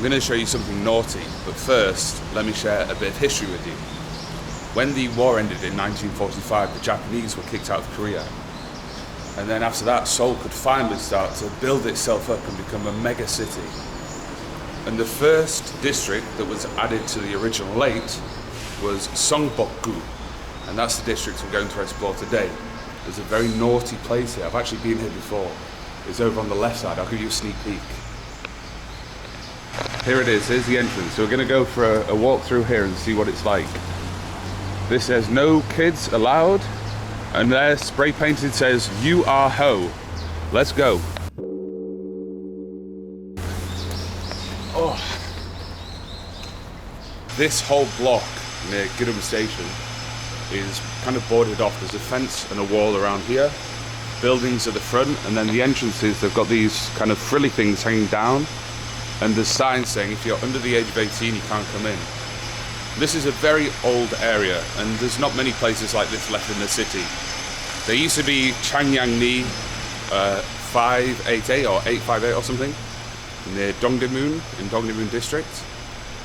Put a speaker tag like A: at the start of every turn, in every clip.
A: going to show you something naughty, but first, let me share a bit of history with you. When the war ended in 1945, the Japanese were kicked out of Korea. And then after that, Seoul could finally start to build itself up and become a mega city. And the first district that was added to the original 8 was Songbok-gu. And that's the district we're going to explore today. There's a very naughty place here. I've actually been here before. It's over on the left side. I'll give you a sneak peek. Here it is, here's the entrance. So we're gonna go for a walk through here and see what it's like. This says no kids allowed, and there spray painted says you are ho. Let's go. Oh. This whole block near Gidum Station is kind of boarded off. There's a fence and a wall around here. Buildings at the front, and then the entrances, they've got these kind of frilly things hanging down. And there's signs saying if you're under the age of 18, you can't come in. This is a very old area, and there's not many places like this left in the city. There used to be Cheongnyangni 588 or 858 or something near Dongdaemun in Dongdaemun district,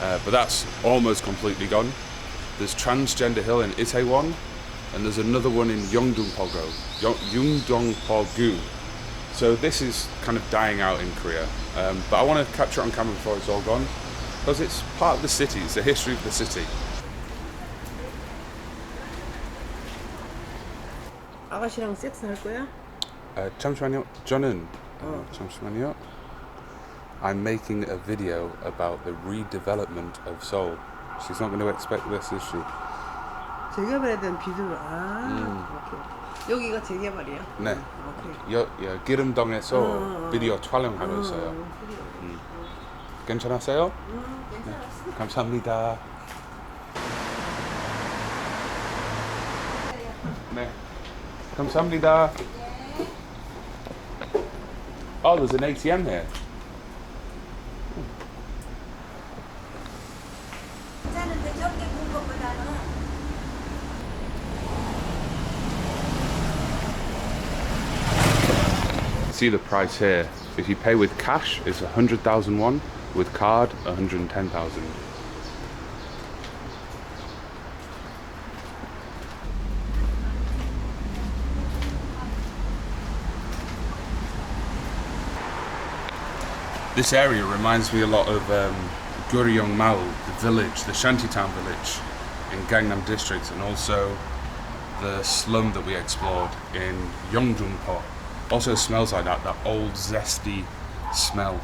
A: but that's almost completely gone. There's Transgender Hill in Itaewon, and there's another one in Yeongdongpo-gu. So this is kind of dying out in Korea, but I want to capture it on camera before it's all gone, because it's part of the city, it's the history of the city.
B: 아가씨랑 섹스 할 거야?
A: 잠시만요. 잠시만요. I'm making a video about the redevelopment of Seoul. She's not going to expect this, is she?
B: 재개발에 대한 비두를 오케이. 여기가 재개발이야?
A: 네.
B: 오케이.
A: 기름동에서 비디오 촬영하고 있어요. 괜찮았어요?
B: 괜찮았어.
A: 네. 감사합니다. 네. 감사합니다. Oh, there's an ATM here. See the price here. If you pay with cash, it's 100,000 won. With card, 110,000. This area reminds me a lot of Guryeong-mall, the village, the shantytown village in Gangnam district, and also the slum that we explored in Yeongdongpo. Also smells like that old zesty smell.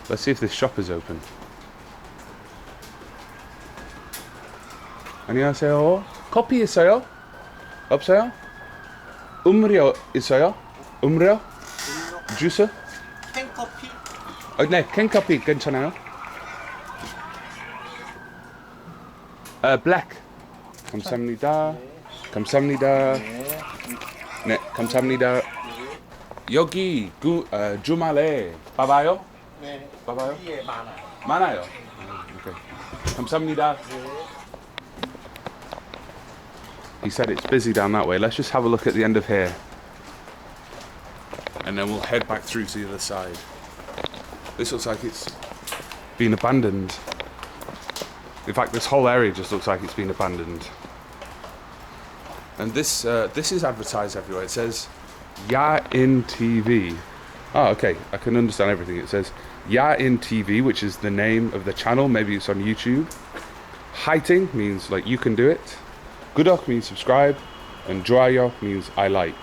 A: Let's see if this shop is open. 안녕하세요. 커피 있어요? 없어요? 음료 있어요? 음료? 주스?
C: 캔커피?
A: 네, 캔커피 괜찮아요? 블랙. 감사합니다. 감사합니다. 네, 감사합니다. 여기 주말에 봐봐요?
C: 네.
A: 봐봐요?
C: 예, 많아요.
A: 많아요. 오케이. 감사합니다. He said it's busy down that way. Let's just have a look at the end of here. And then we'll head back through to the other side. This looks like it's been abandoned. In fact, this whole area just looks like it's been abandoned. And this is advertised everywhere. It says Ya In TV. Oh, okay. I can understand everything. It says Ya In TV, which is the name of the channel. Maybe it's on YouTube. Haiting means like you can do it. Gudok means subscribe, and 좋아요 means I like.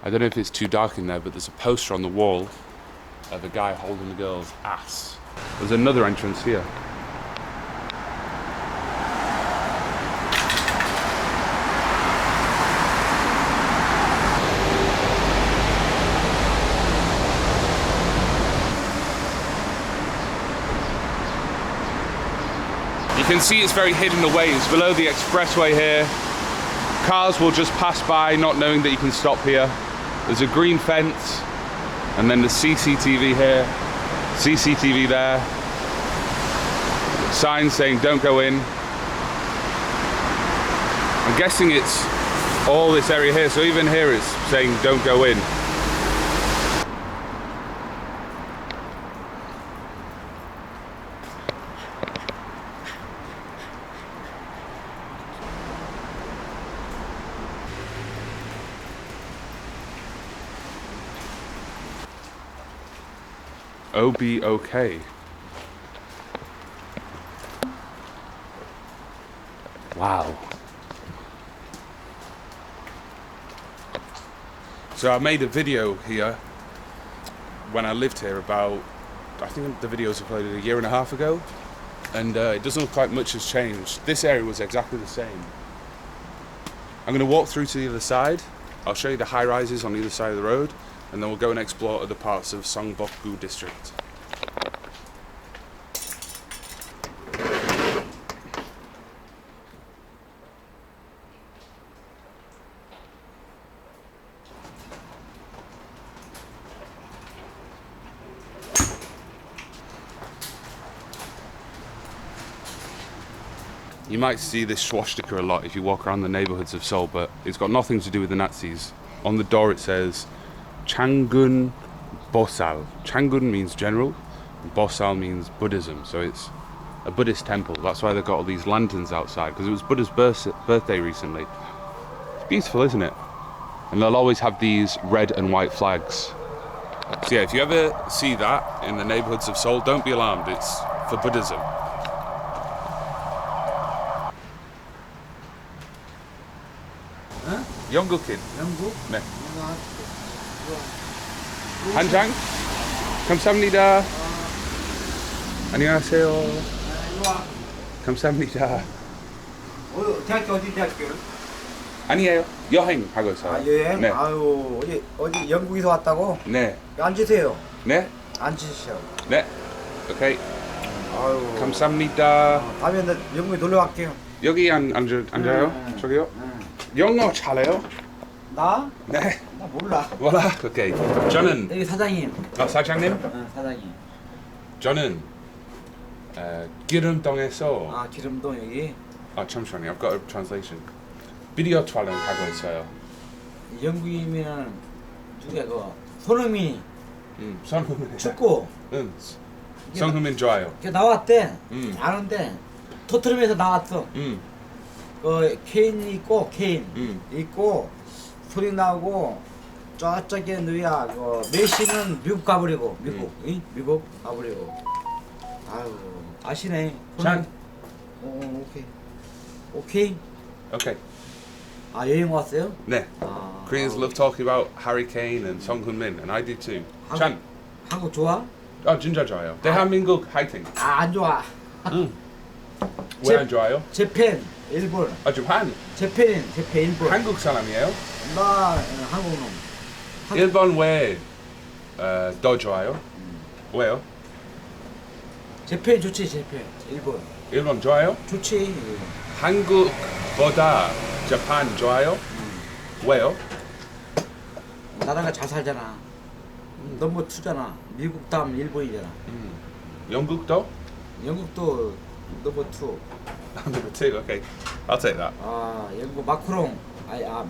A: I don't know if it's too dark in there, but there's a poster on the wall of a guy holding a girl's ass. There's another entrance here. You can see it's very hidden away. It's below the expressway here. Cars will just pass by not knowing that you can stop here. There's a green fence. And then the CCTV here, CCTV there. Signs saying don't go in. I'm guessing it's all this area here, so even here it's saying don't go in. OBOK. Wow. So I made a video here when I lived here about, I think the video was uploaded a year and a half ago, and it doesn't look like much has changed. This area was exactly the same. I'm going to walk through to the other side. I'll show you the high rises on either side of the road, and then we'll go and explore other parts of Songbok-gu district. You might see this swastika a lot if you walk around the neighborhoods of Seoul, but it's got nothing to do with the Nazis. On the door it says Changun Bosal. Changun means general, and Bosal means Buddhism, so it's a Buddhist temple. That's why they've got all these lanterns outside, because it was Buddha's birthday recently. It's beautiful, isn't it? And they'll always have these red and white flags. So yeah, if you ever see that in the neighborhoods of Seoul, don't be alarmed, it's for Buddhism. 영국인.
C: 영국?
A: 네. 한 장? 감사합니다. 안녕하세요. 감사합니다.
C: 대학교 어디 대학교요?
A: 아니에요. 여행하고 있어요.
C: 아 여행?
A: 네.
C: 아유 어디 영국에서 왔다고?
A: 네.
C: 앉으세요.
A: 네.
C: 앉으시오.
A: 네. 오케이.
C: 아유.
A: 감사합니다.
C: 다음에 나 영국에 놀러 갈게요.
A: 여기 앉아요? 저기요? 영어 잘해요?
C: 나?
A: 네.
C: 나 몰라.
A: 몰라? 오케이. 저는
C: 여기 사장님.
A: 사장님?
C: 사장님.
A: 저는 기름동에서
C: 아 기름동 여기.
A: 잠시만요. I've got a translation. 비디오 촬영하고 있어요.
C: 영국이면은 누가 그 손흥민이
A: 손흥민.
C: 축구.
A: 응. 손흥민 좋아요.
C: 걔 나왔대.
A: 음.
C: 아는데 토트넘에서 나왔어. 그 케인 있고 케인 있고 소리 나고 저쪽에 누야 그 메시는 미국 가버리고 미국 가버리고 아유 아시네.
A: 짠.
C: 오케이 오케이.
A: Okay.
C: 아 여행 왔어요?
A: 네.
C: 아,
A: Koreans love talking about Harry Kane and Song Heung-min, and I do too. 찬.
C: 한국 좋아?
A: 진짜 좋아요. 대한민국 화이팅.
C: 아 안 좋아.
A: 왜 안 좋아요?
C: 재팬 일본.
A: 재팬.
C: 재팬 일본.
A: 한국 사람이에요?
C: 나 한국 놈.
A: 일본 왜 더 좋아요? 왜요?
C: 재팬 좋지 재팬 일본.
A: 일본 좋아요?
C: 좋지.
A: 한국보다 재팬 좋아요? 왜요?
C: 나라가 잘 살잖아. 넘버 2잖아. 미국 다음 일본이잖아.
A: 영국도?
C: 영국도 넘버 2.
A: Number 2, okay. I'll take that.
C: 아 영국 마크롱.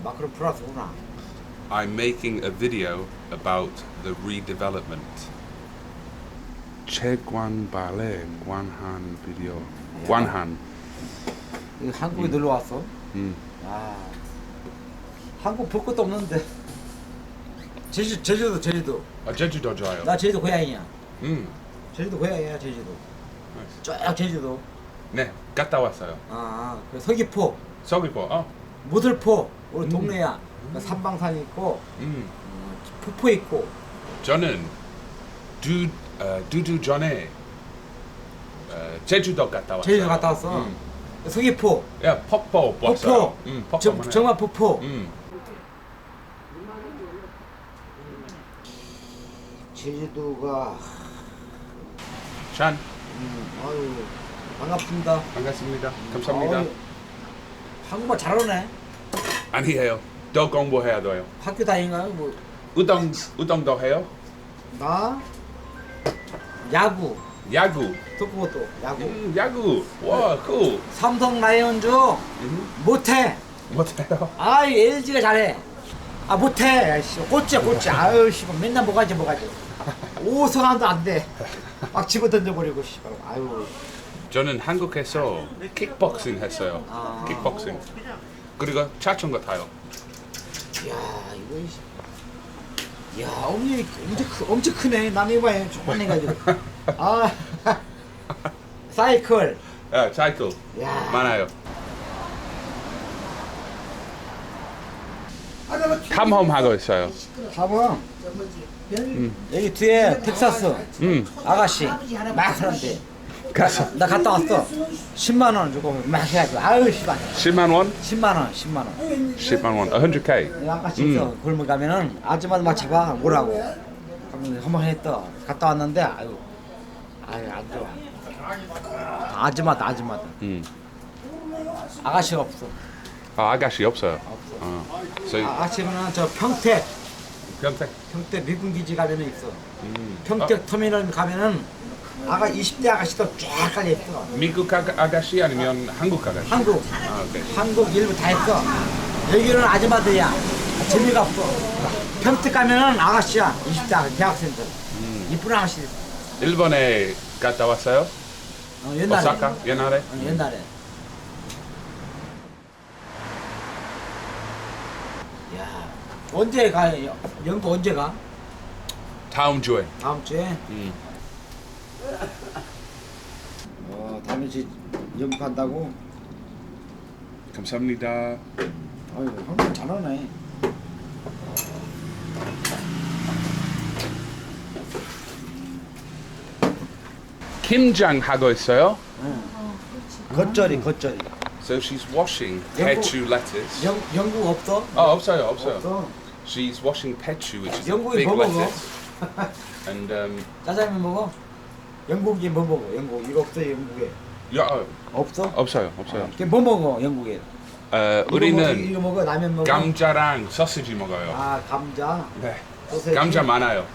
C: 마크롱 플러스구나.
A: I'm making a video about the redevelopment. 최관발의 관한 비디오. 관한.
C: 한국에 놀러 왔어? 아 한국 볼 것도 없는데. 제주도.
A: 제주도 좋아요.
C: 나 제주도 고향이야.
A: 제주도
C: 고향이야 제주도. 쫙 제주도.
A: 네, 갔다 왔어요.
C: 그 서귀포.
A: 서귀포.
C: 모들포. 우리 동네야. 삼방산 있고. 폭포 있고.
A: 저는 두두 전에 제주도 갔다 왔어요.
C: 제주도 갔다 왔어. 서귀포.
A: 야, 폭포 왔어요.
C: 폭포. 정말 폭포. 제주도가
A: 찬.
C: 아유 반갑습니다.
A: 반갑습니다. 감사합니다.
C: 한국말 잘하네.
A: 아니에요. 더 공부해야 돼요.
C: 학교 다닌가요? 뭐
A: 우동도 해요?
C: 나 야구.
A: 야구.
C: 독보도 야구.
A: 야구. 와, cool.
C: 삼성 라이온즈 못해.
A: 못해요.
C: 아이 LG가 잘해. 아 못해. 씨, 꽂지야. 아유 씨발 맨날 뭐가지. 5성안도 안 돼. 막 집어 던져버리고 씨발. 아유.
A: 저는 한국에서 킥복싱 했어요. 킥복싱. 그리고 자전거 타요.
C: 야 이거. 야 엄니 엄청 크네. 난 이거 봐요. 조그만 해가지고. 아 사이클.
A: 야, 사이클.
C: 야.
A: 많아요. 탐험 하고 있어요.
C: 가봐. 여기 뒤에 텍사스 아가씨 막 하는데
A: 가서
C: 나 갔다 왔어. 10만 원 주고 막 해가지고 아유 씨발
A: 10만 원?
C: 10만 원
A: 10만 원. 100K.
C: 아가씨 있어. 골목 가면은 아줌마도 막 잡아 뭐라고 그러면 한번 했다. 갔다 왔는데 아유 안 좋아. 아줌마다 아가씨가 없어.
A: 아, 아가씨 없어요. So,
C: 아가씨는 저 평택
A: 평택.
C: 미군 기지 가면은 있어. 평택 터미널 가면은 20대 아가씨도 쫙 깔려 있어.
A: 미국 아가씨 아니면 한국 아가씨?
C: 한국.
A: 오케이.
C: 한국 일부 다 했어. 여기는 아줌마들이야. 재미가 없어. 평택 가면은 아가씨야. 20대 아가씨, 대학생들. 이쁜 아가씨.
A: 일본에 갔다 왔어요?
C: 옛날에.
A: 오사카? 옛날에?
C: 옛날에. 야, 언제 가? 영국 언제 가?
A: 다음 주에.
C: 다음 주에? 다음에 영국 간다고?
A: 감사합니다.
C: 아유, 한국 잘하네.
A: 김장 하고 있어요?
C: 겉절이.
A: So she's washing pechu lettuce.
C: 영국 없어?
A: 없어요.
C: 없어.
A: She's washing pechu, which is a
C: 영국이
A: big
C: 뭐 먹어?
A: lettuce. And
C: 짜장면 먹어? 영국이 뭐 먹어? 영국 이거 없어 영국에? 없어?
A: 없어요.
C: 그게 뭐 먹어 영국에?
A: 우리는
C: 이거 먹어 라면 먹어?
A: 감자랑 소시지 먹어요.
C: 아 감자?
A: 네.
C: 소세지?
A: 감자 많아요.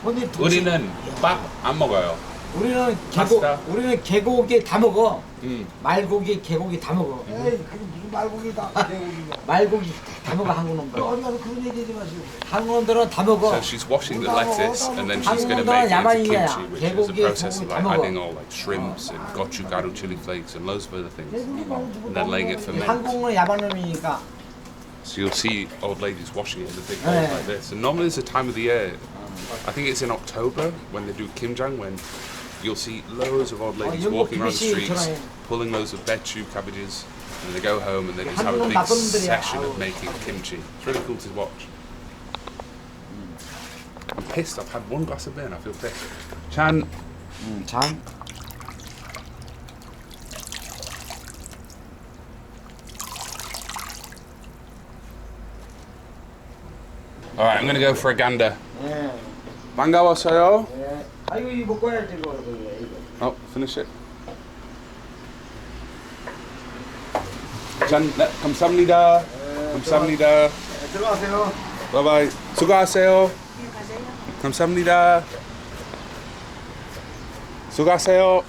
C: 근데
A: 우리는 밥 안 먹어요.
C: 우리는
A: 파스타?
C: 우리는 개고기 다 먹어.
A: 음.
C: 말고기, 개고기 다 먹어.
D: 에이, 그게 무슨 말고기다. 개고기가.
C: 말고기 다 먹어 한국 놈들.
D: 어디 가서 그런 얘기 하지 마시고.
C: 한국 놈들은 다 먹어.
A: So she's washing the lettuce and then she's going to make it into kimchi, which is a process of like adding all like shrimps and gochugaru chili flakes and loads of other things, and then laying it ferment.
C: 한국은 야반 놈이니까.
A: So you'll see old ladies washing it in the big bowls like this. And normally there's a time of the year, I think it's in October when they do kimjang, when you'll see loads of old ladies walking around the streets, pulling loads of bechu cabbages, and they go home and they just have a big session of making kimchi. It's really cool to watch. I'm pissed. I've had one glass of beer and I feel pissed. Chan.
C: 장.
A: All right, I'm going to go for a gander.
C: 예.
A: 반가웠어요.
C: 예. 아이고 이거 먹고 해야지 이거.
A: Oh, finish it. Chan, 감사합니다. 감사합니다.
C: 들어가세요.
A: Bye bye. 수고하세요. 감사합니다. 수고하세요.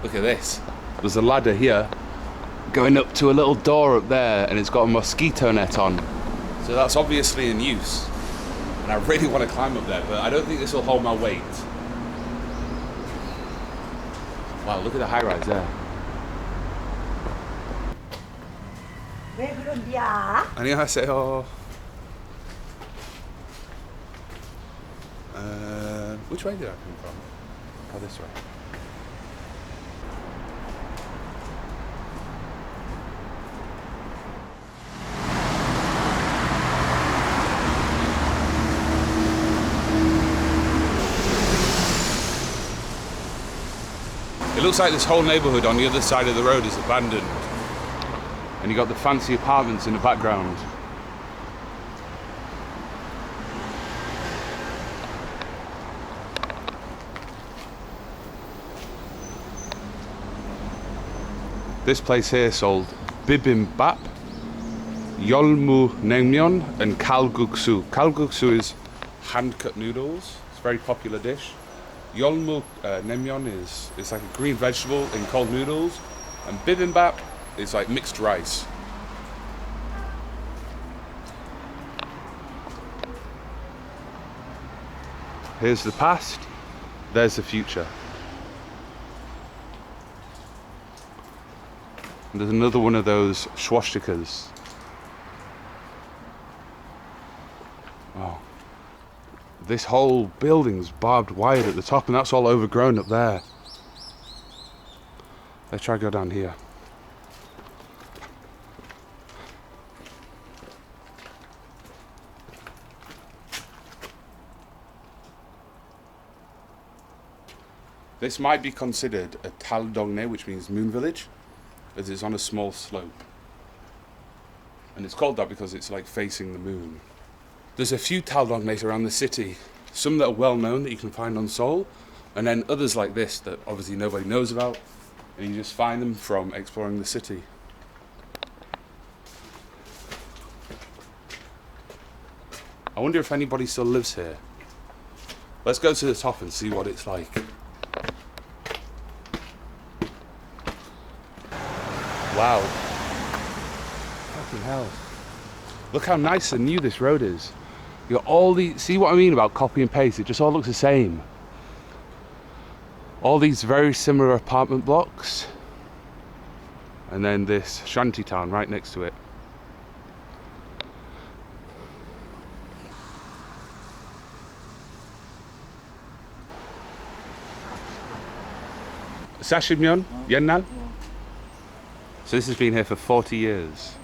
A: Look at this. There's a ladder here going up to a little door up there, and it's got a mosquito net on. So that's obviously in use. And I really want to climb up there, but I don't think this will hold my weight. Wow, look at the high rise there.
B: 왜 그런디야?
A: 안녕하세요. Which way did I come from? Oh, this way. It looks like this whole neighbourhood on the other side of the road is abandoned. And you got the fancy apartments in the background. This place here sold bibimbap, Cheongnyangni and kalguksu. Kalguksu is hand-cut noodles. It's a very popular dish. Cheongnyangni is like a green vegetable in cold noodles, and bibimbap is like mixed rice. Here's the past, there's the future. And there's another one of those swastikas. Wow. This whole building's barbed wire at the top, and that's all overgrown up there. Let's try to go down here. This might be considered a Taldongne, which means moon village, as it's on a small slope. And it's called that because it's like facing the moon. There's a few Taldongnes around the city, some that are well known that you can find on Seoul, and then others like this that obviously nobody knows about, and you just find them from exploring the city. I wonder if anybody still lives here. Let's go to the top and see what it's like. Wow. Fucking hell. Look how nice and new this road is. You got all these, see what I mean about copy and paste? It just all looks the same. All these very similar apartment blocks. And then this shanty town right next to it. Sashimyon? Yennal? So this has been here for 40 years.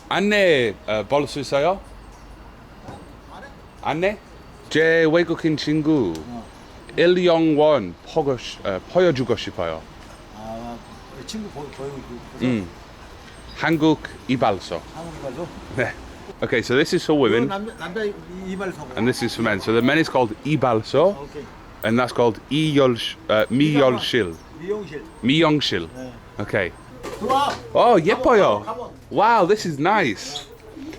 A: 안내 볼 수 있어요? 안내? 제 외국인 친구 1영원 보여주고 싶어요.
D: 아, 친구 보여주고.
A: 한국 이발소.
D: 한국 이발소?
A: 네. Okay, so this is for women.
D: 남자 이발소.
A: And this is for men. So the men is called 이발소.
D: Okay.
A: And that's called 미열실.
D: 미용실.
A: 미용실.
D: 네.
A: Okay.
D: 들어와.
A: Oh, 예뻐요.
D: Come on.
A: Wow, this is nice.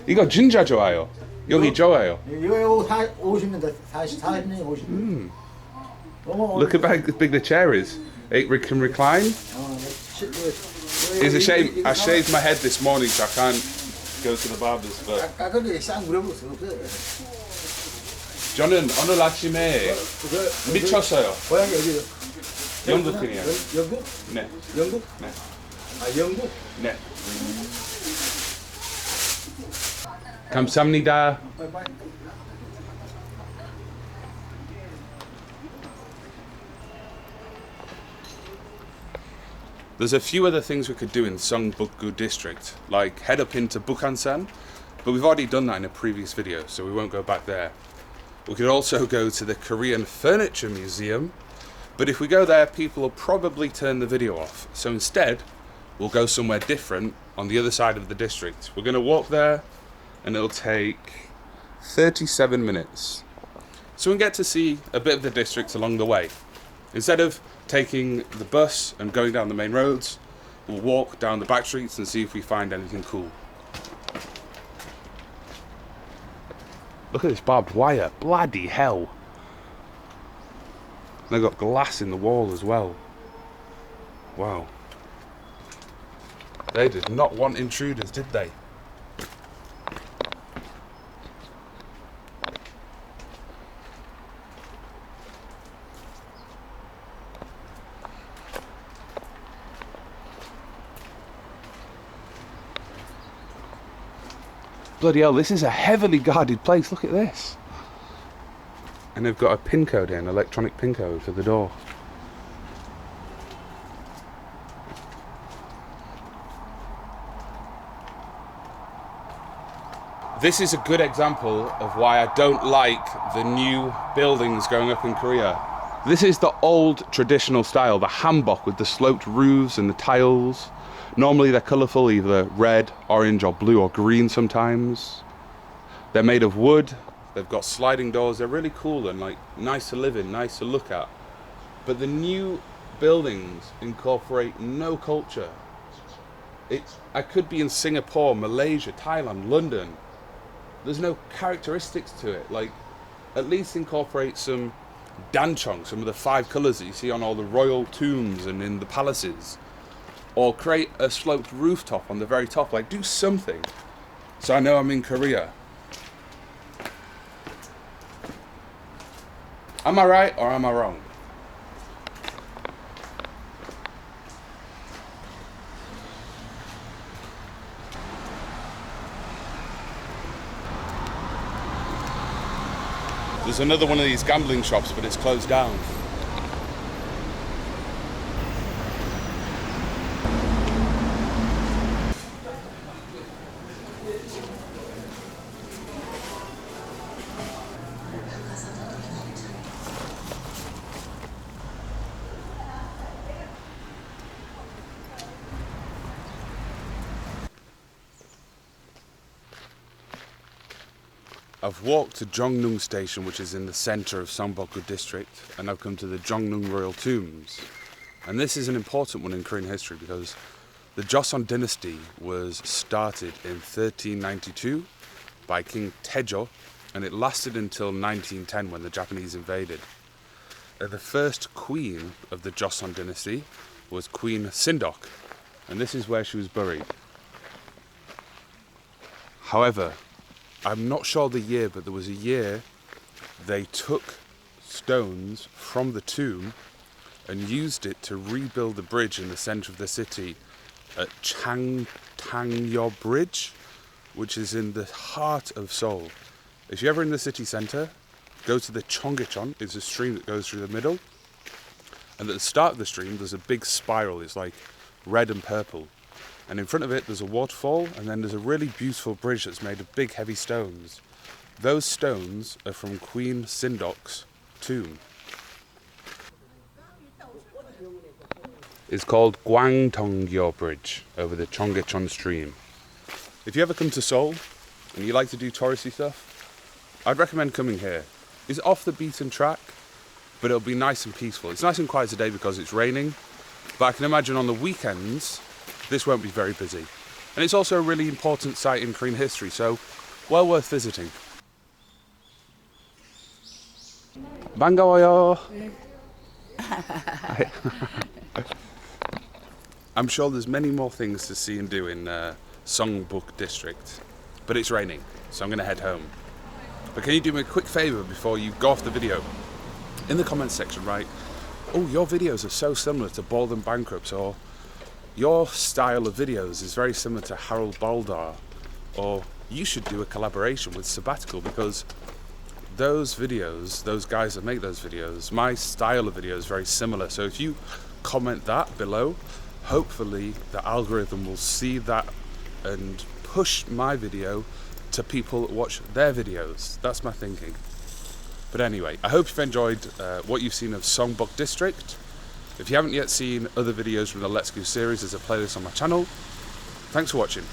A: 이거 진짜 좋아요. 여기 좋아요.
D: 이거 50년 40년 50년.
A: Look at how big the chair is. It can recline. It's a shame. I shaved my head this morning, so I can't go to the barbers. But
D: 가격이 싼 물어볼 수 없어요.
A: 저는 오늘 아침에 미쳤어요.
D: 고향이 어디요?
A: 영국이에요.
D: 영국?
A: 네.
D: 영국?
A: 네.
D: 아, 영국?
A: 네. 감사합니다.
D: 빠이빠이.
A: There's a few other things we could do in Seongbuk-gu district, like head up into Bukhansan, but we've already done that in a previous video, so we won't go back there. We could also go to the Korean Furniture Museum, but if we go there, people will probably turn the video off. So instead, we'll go somewhere different on the other side of the district. We're going to walk there, and it'll take 37 minutes. So we can get to see a bit of the district along the way. Instead of taking the bus and going down the main roads, we'll walk down the back streets and see if we find anything cool. Look at this barbed wire, bloody hell. They've got glass in the wall as well. Wow. They did not want intruders, did they? Bloody hell, this is a heavily guarded place. Look at this. And they've got a pin code here, an electronic pin code for the door. This is a good example of why I don't like the new buildings going up in Korea. This is the old traditional style, the hanbok with the sloped roofs and the tiles. Normally they're colourful, either red, orange or blue or green sometimes. They're made of wood, they've got sliding doors, they're really cool and like nice to live in, nice to look at. But the new buildings incorporate no culture. I could be in Singapore, Malaysia, Thailand, London. There's no characteristics to it. Like, at least incorporate some danchong, some of the 5 colours that you see on all the royal tombs and in the palaces. Or create a sloped rooftop on the very top. Like, do something. So I know I'm in Korea. Am I right or am I wrong? There's another one of these gambling shops, but it's closed down. I've walked to Cheongnyangni station, which is in the centre of Songbuk-gu district, and I've come to the Cheongnyangni royal tombs. And this is an important one in Korean history because the Joseon dynasty was started in 1392 by King Taejo, and it lasted until 1910 when the Japanese invaded. The first queen of the Joseon dynasty was Queen Sindok, and this is where she was buried. However, I'm not sure the year, but there was a year they took stones from the tomb and used it to rebuild the bridge in the centre of the city at Cheongnyangni Bridge, which is in the heart of Seoul. If you're ever in the city centre, go to the Cheongnyangni. It's a stream that goes through the middle, and at the start of the stream there's a big spiral. It's like red and purple. And in front of it there's a waterfall, and then there's a really beautiful bridge that's made of big heavy stones. Those stones are from Queen Sindok's tomb. It's called Gwanggyeong Bridge over the Cheongnyangni stream. If you ever come to Seoul and you like to do touristy stuff, I'd recommend coming here. It's off the beaten track, but it'll be nice and peaceful. It's nice and quiet today because it's raining, but I can imagine on the weekends this won't be very busy. And it's also a really important site in Korean history, so well worth visiting. 반가워요. I'm sure there's many more things to see and do in Songbuk district, but it's raining, so I'm going to head home. But can you do me a quick favour before you go off the video? In the comments section, write, oh, your videos are so similar to Bald and Bankrupt's, or your style of videos is very similar to Harold Baldar, or you should do a collaboration with Sabbatical, because those videos, those guys that make those videos, my style of video is very similar. So if you comment that below, hopefully the algorithm will see that and push my video to people that watch their videos. That's my thinking. But anyway, I hope you've enjoyed what you've seen of Songbuk district. If you haven't yet seen other videos from the Let's Go series, there's a playlist on my channel. Thanks for watching.